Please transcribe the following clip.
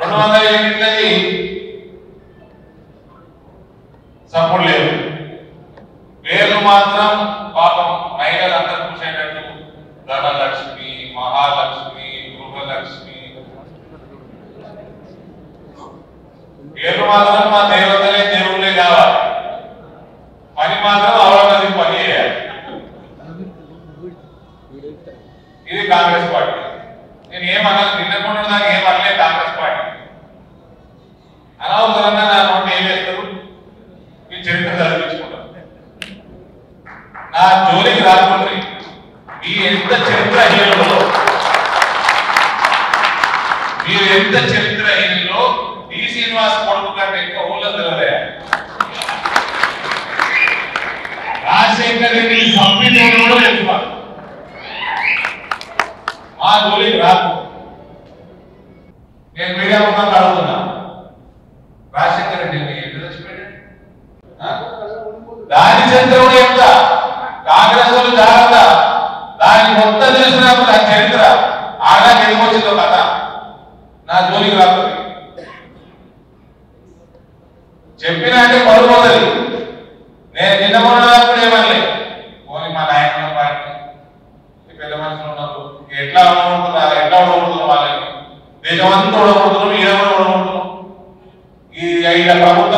200 యూనిట్లది support లేదు. పేర్లు మాత్రం పాపం మహిళలందరూ చూసేటట్టు ధనలక్ష్మి, మహాలక్ష్మి, గృహలక్ష్మి పేర్లు మాత్రం మా దేవతలే దేవుళ్ళే కావాలి, పని మాత్రం అవలమది పని చేయాలి. ఇది కాంగ్రెస్ పార్టీ. నేను ఏమన్నా నిన్నకుండా నాకు ఏమనలే కాంగ్రెస్ పార్టీ. అనవసరంగా నా నోటి ఏం చేస్తారు, మీ చరిత్ర చదివించుకుంటారు. నా జోలికి రాకుండా మీరు ఎంత చరిత్రహీనులో డి శ్రీనివాస్ కొడుకు కంటే ఇంకా ఊళ్ళో తెలియలే. రాజశేఖర్ రెడ్డి సంపిటోడు కూడా తెలుసుకోవాలి. మా జోలికి రాకు. నేను మీడియా ముఖంగా అడుగుతున్నా, రాజశేఖర్ రెడ్డి ఎక్కడ చచ్చిపోయాడు? దాని చరిత్ర ఎంత కాంగ్రెస్ వాళ్ళు జాగ్రత్త. దాన్ని మొత్తం తెలిసినప్పుడు ఆ చరిత్ర ఆగా గెలిపొచ్చిందో కథ. నా జోలికి రాకుండా చెప్పినా అంటే పడిపోతుంది. నేను నిన్న కూడా ఏమనలే, పోనీ మా నాయకుల పార్టీ పెద్ద మనుషులు ఉన్నారు, ఎట్లా ఉండబడుతున్నారు, వాళ్ళని దేశమంతా ఉండబడుతున్నాం, ఈడ కూడా ఉండబడుతున్నాం. ఈ 5 ప్రభుత్వం